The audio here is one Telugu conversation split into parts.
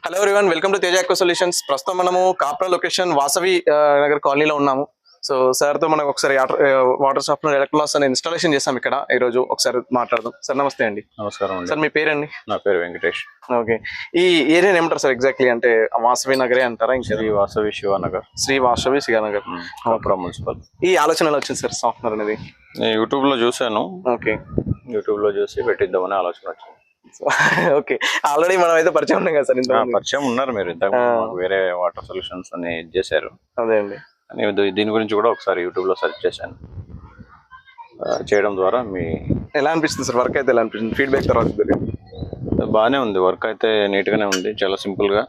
Hello everyone, welcome to Teja eco solutions. ప్రస్తుతం మనము కాప్రా లొకేషన్ వాసవి నగర్ కాలనీలో ఉన్నాము. సో సార్తో మనం ఒకసారి వాటర్ షాప్లో ఎలక్ట్రానిక్స్ అనే ఇన్స్టాలేషన్ చేసాం ఇక్కడ. ఈ రోజు ఒకసారి మాట్లాడదాం. సార్ నమస్తే అండి. నమస్కారం అండి. సార్ మీ పేరండి? నా పేరు వెంకటేష్. ఓకే, ఈ ఏరియా ఏమంటారు సార్ ఎగ్జాక్ట్లీ? అంటే వాసవి నగరే అంటారా? ఇంకా శ్రీ వాసవి శివనగర్, శ్రీ వాసవి శివనగర్ కాప్రా మున్సిపల్. ఈ ఆలోచన ఎలా వచ్చింది సార్ సాఫ్ట్వేర్ అనేది? నేను యూట్యూబ్లో చూశాను. ఓకే, యూట్యూబ్లో చూసి పెట్టిద్దామని ఆలోచన వచ్చింది. ఓకే, ఆల్రెడీ మనం అయితే పరిచయం ఉన్నాం కదా సార్? ఇంత పరిచయం ఉన్నారు మీరు, ఇంతకు వేరే వాటర్ సొల్యూషన్స్ అని చేశారు. అదే అండి, దీని గురించి కూడా ఒకసారి యూట్యూబ్లో సెర్చ్ చేశాను. చేయడం ద్వారా మీ ఎలా అనిపిస్తుంది సార్? వర్క్ అయితే ఎలా అనిపిస్తుంది? ఫీడ్బ్యాక్ తర్వాత బాగానే ఉంది. వర్క్ అయితే నీట్గానే ఉంది, చాలా సింపుల్గా,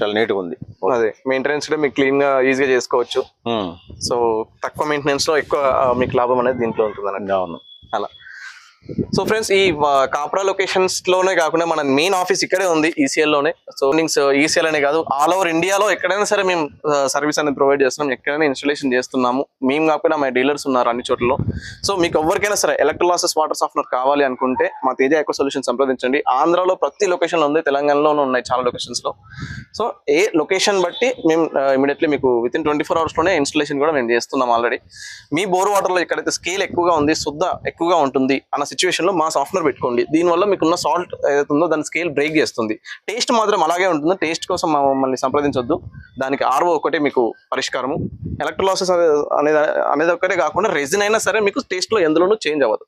చాలా నీట్గా ఉంది. అదే మెయింటెనెన్స్ కూడా మీకు క్లీన్ గా ఈజీగా చేసుకోవచ్చు. సో తక్కువ మెయింటెనెన్స్ లో ఎక్కువ మీకు లాభం అనేది దీంట్లో ఉంటుంది అన్నట్టు. అవును, అలా. సో ఫ్రెండ్స్, ఈ కాప్రా లొకేషన్స్ లోనే కాకుండా మన మెయిన్ ఆఫీస్ ఇక్కడే ఉంది, ఈసీఎల్ లోనే. సో ఈసీఎల్ అనే కాదు, ఆల్ ఓవర్ ఇండియాలో ఎక్కడైనా సరే మేము సర్వీస్ అనేది ప్రొవైడ్ చేస్తున్నాం. ఎక్కడైనా ఇన్స్టాలేషన్ చేస్తున్నాము. మేము కాకపోయినా మా డీలర్స్ ఉన్నారు అన్ని చోట్లలో. సో మీకు ఎవరికైనా సరే ఎలక్ట్రోలాసిస్ వాటర్ సాఫ్ట్వేర్ కావాలి అనుకుంటే మా తేజ ఎకో సొల్యూషన్ సంప్రదించండి. ఆంధ్రాలో ప్రతి లొకేషన్ లో ఉంది, తెలంగాణలోనూ ఉన్నాయి చాలా లొకేషన్స్ లో. సో ఏ లొకేషన్ బట్టి మేము ఇమీడియట్లీ మీకు విత్ ఇన్ 24 hours లోనే ఇన్స్టాలేషన్ కూడా మేము చేస్తున్నాం ఆల్రెడీ. మీ బోర్ వాటర్ లో ఎక్కడైతే స్కేల్ ఎక్కువగా ఉంది, శుద్ధ ఎక్కువగా ఉంటుంది అన్న సిచ్యువేషన్ లో మా సాఫ్ట్వేర్ పెట్టుకోండి. దీనివల్ల మీకున్న సాల్ట్ ఏదైతే ఉందో దాని స్కేల్ బ్రేక్ చేస్తుంది. టేస్ట్ మాత్రం అలాగే ఉంటుంది. టేస్ట్ కోసం మమ్మల్ని సంప్రదించొద్దు. దానికి ఆర్ఓ ఒకటే మీకు పరిష్కారము. ఎలక్ట్రోలాసిస్ అనేది ఒకటే కాకుండా రెజిన్ అయినా సరే మీకు టేస్ట్ లో ఎందులోనూ చేంజ్ అవ్వదు.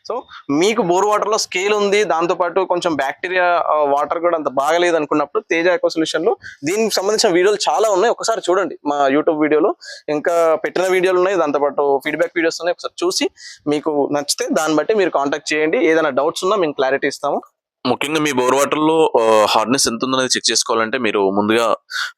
సో మీకు బోర్ వాటర్ లో స్కేల్ ఉంది, దాంతోపాటు కొంచెం బ్యాక్టీరియా వాటర్ కూడా అంత బాగలేదు అనుకున్నప్పుడు తేజ ఎకో సొల్యూషన్ లో దీనికి సంబంధించిన వీడియోలు చాలా ఉన్నాయి. ఒకసారి చూడండి మా యూట్యూబ్ వీడియోలో, ఇంకా పెట్టిన వీడియోలు ఉన్నాయి, దాంతోపాటు ఫీడ్బ్యాక్ వీడియోస్ ఉన్నాయి. ఒకసారి చూసి మీకు నచ్చితే దాన్ని బట్టి మీరు కాంటాక్ట్ చేయండి. ఏదైనా డౌట్స్ ఉన్నా మేము క్లారిటీ ఇస్తాము. ముఖ్యంగా మీ బోర్ వాటర్ లో హార్డ్నెస్ ఎంత ఉందనేది చెక్ చేసుకోవాలంటే మీరు ముందుగా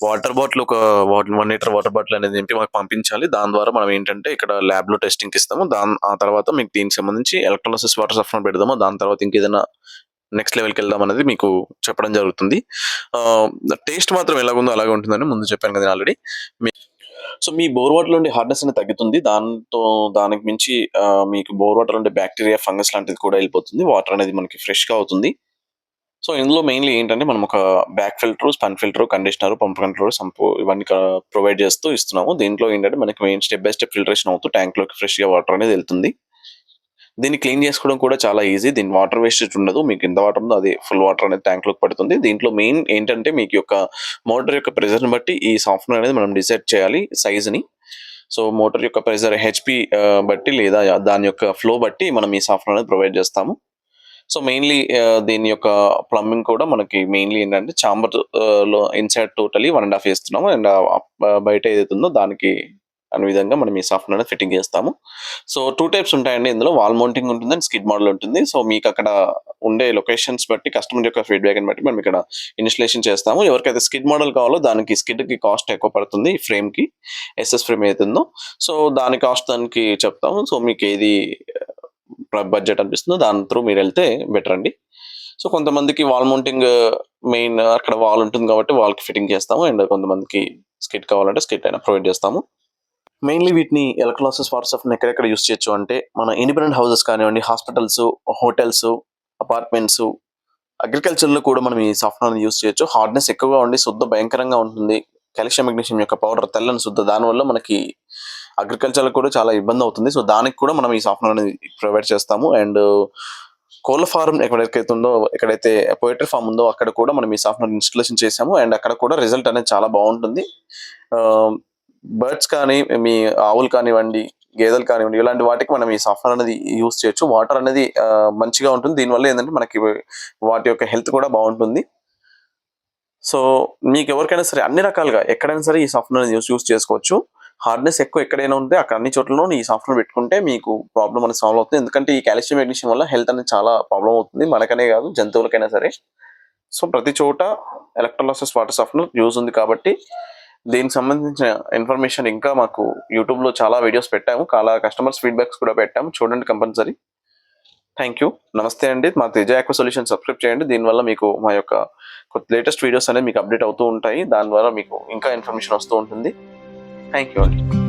వాటర్ బాటిల్, ఒక 1 లీటర్ వాటర్ బాటిల్ అనేది నింపి మాకు పంపించాలి. దాని ద్వారా మనం ఏంటంటే ఇక్కడ ల్యాబ్ లో టెస్టింగ్ ఇస్తాము. ఆ తర్వాత మీకు దీనికి సంబంధించి ఎలక్ట్రోలైసిస్ వాటర్ సాఫ్ట్వేర్ పెడదాము. దాని తర్వాత ఇంకేదైనా నెక్స్ట్ లెవెల్కి వెళ్దాం అనేది మీకు చెప్పడం జరుగుతుంది. టేస్ట్ మాత్రం ఎలాగుందో అలాగే ఉంటుందని ముందు చెప్పాను కదా ఆల్రెడీ. సో మీ బోర్ వాటర్ నుండి హార్డ్నెస్ అనేది తగ్గుతుంది. దానికి మించి మీకు బోర్ వాటర్ నుండి బ్యాక్టీరియా, ఫంగస్ లాంటిది కూడా వెళ్ళిపోతుంది. వాటర్ అనేది మనకి ఫ్రెష్ గా అవుతుంది. సో ఇందులో మెయిన్లీ ఏంటంటే మనం ఒక back filter, spun filter, conditioner, pump controller, sump ఇవన్నీ ప్రొవైడ్ చేస్తూ ఇస్తున్నాము. దీంట్లో ఏంటంటే మనకి main step by step filtration అవుతూ ట్యాంక్ లోకి ఫ్రెష్ గా వాటర్ అనేది వెళ్తుంది. దీన్ని క్లీన్ చేసుకోవడం కూడా చాలా ఈజీ. దీని వాటర్ వేస్టేజ్ ఉండదు. మీకు ఎంత వాటర్ ఉందో అది ఫుల్ వాటర్ అనేది ట్యాంక్ లోకి పడుతుంది. దీంట్లో మెయిన్ ఏంటంటే మీకు యొక్క మోటార్ యొక్క ప్రెజర్ ని బట్టి ఈ సాఫ్ట్వేర్ అనేది మనం డిసైడ్ చేయాలి సైజ్ ని. సో మోటార్ యొక్క ప్రెజర్ హెచ్పి బట్టి లేదా దాని యొక్క ఫ్లో బట్టి మనం ఈ సాఫ్ట్వేర్ అనేది ప్రొవైడ్ చేస్తాము. సో మెయిన్లీ దీని యొక్క ప్లంబింగ్ కూడా మనకి మెయిన్లీ ఏంటంటే చాంబర్ లో ఇన్సైడ్ టోటలీ 1.5 వేస్తున్నాము. అండ్ బయట ఏదైతే ఉందో దానికి అనే విధంగా మనం ఈ సాఫ్ట్వేర్ అనేది ఫిట్టింగ్ చేస్తాము. సో 2 టైప్స్ ఉంటాయండి ఇందులో, వాల్ మౌంటింగ్ ఉంటుంది అండ్ స్కిడ్ మోడల్ ఉంటుంది. సో మీకు అక్కడ ఉండే లొకేషన్స్ బట్టి, కస్టమర్ యొక్క ఫీడ్బ్యాక్ ని బట్టి మనం ఇక్కడ ఇన్స్టలేషన్ చేస్తాము. ఎవరికైతే స్కిడ్ మోడల్ కావాలో దానికి స్కిడ్ కి కాస్ట్ ఎక్కువ పడుతుంది. ఈ ఫ్రేమ్ కి ఎస్ఎస్ ఫ్రేమ్ ఏదైతుందో సో దాని కాస్ట్ దానికి చెప్తాము. సో మీకు ఏది బడ్జెట్ అనిపిస్తుందో దాని త్రూ మీరు వెళ్తే బెటర్ అండి. సో కొంతమందికి వాల్ మౌంటింగ్ మెయిన్ అక్కడ వాల్ ఉంటుంది కాబట్టి వాల్ కి ఫిట్టింగ్ చేస్తాము. అండ్ కొంతమందికి స్కిడ్ కావాలంటే స్కిడ్ అయినా ప్రొవైడ్ చేస్తాము. మెయిన్లీ వీటిని ఎలక్ట్రోలైసిస్ వాటర్ సాఫ్ట్వేర్ ఎక్కడెక్కడ యూస్ చేయొచ్చు అంటే మన ఇండిపెండెంట్ హౌసెస్ కానివ్వండి, హాస్పిటల్స్, హోటల్స్, అపార్ట్మెంట్స్, అగ్రికల్చర్ లో కూడా మనం ఈ సాఫ్ట్వేర్ యూస్ చేయొచ్చు. హార్డ్నెస్ ఎక్కువగా ఉండి శుద్ధ భయంకరంగా ఉంటుంది. కాల్షియం మెగ్నీషియం యొక్క పౌడర్ తెల్లని శుద్ధ, దానివల్ల మనకి అగ్రికల్చర్ కూడా చాలా ఇబ్బంది అవుతుంది. సో దానికి కూడా మనం ఈ సాఫ్ట్వేర్ అనేది ప్రొవైడ్ చేస్తాము. అండ్ కోళ్ళ ఫార్మ్ ఎక్కడైతే ఉందో, ఎక్కడైతే పోయిటరీ ఫార్మ్ ఉందో అక్కడ కూడా మనం ఈ సాఫ్ట్వేర్ ఇన్స్టాలేషన్ చేసాము. అండ్ అక్కడ కూడా రిజల్ట్ అనేది చాలా బాగుంటుంది. బర్డ్స్ కానీ, మీ ఆవులు కానివ్వండి, గేదెలు కానివ్వండి, ఇలాంటి వాటికి మనం ఈ సాఫ్ట్వేర్ అనేది యూస్ చేయొచ్చు. వాటర్ అనేది మంచిగా ఉంటుంది. దీనివల్ల ఏంటంటే మనకి వాటి యొక్క హెల్త్ కూడా బాగుంటుంది. సో మీకు ఎవరికైనా సరే అన్ని రకాలుగా ఎక్కడైనా సరే ఈ సాఫ్ట్వేర్ అనేది యూస్ చేసుకోవచ్చు. హార్డ్నెస్ ఎక్కువ ఎక్కడైనా ఉంటే అక్కడ అన్ని చోట్లలో ఈ సాఫ్ట్వేర్ పెట్టుకుంటే మీకు ప్రాబ్లం అనేది సాల్వ్ అవుతుంది. ఎందుకంటే ఈ కాల్షియం మెగ్నీషియం వల్ల హెల్త్ అనేది చాలా ప్రాబ్లం అవుతుంది, మనకనే కాదు జంతువులకైనా సరే. సో ప్రతి చోట ఎలక్ట్రోలైసిస్ వాటర్ సాఫ్ట్వేర్ యూజ్ ఉంది కాబట్టి దీనికి సంబంధించిన ఇన్ఫర్మేషన్ ఇంకా మాకు యూట్యూబ్ లో చాలా వీడియోస్ పెట్టాము, చాలా కస్టమర్స్ ఫీడ్బ్యాక్స్ కూడా పెట్టాము, చూడండి కంపల్సరీ. థ్యాంక్ యూ, నమస్తే అండి. మా తేజ ఎకో సొల్యూషన్ సబ్స్క్రైబ్ చేయండి. దీనివల్ల మీకు మా యొక్క లేటెస్ట్ వీడియోస్ అనేది మీకు అప్డేట్ అవుతూ ఉంటాయి. దాని ద్వారా మీకు ఇంకా ఇన్ఫర్మేషన్ వస్తూ ఉంటుంది. థ్యాంక్ యూ అండి.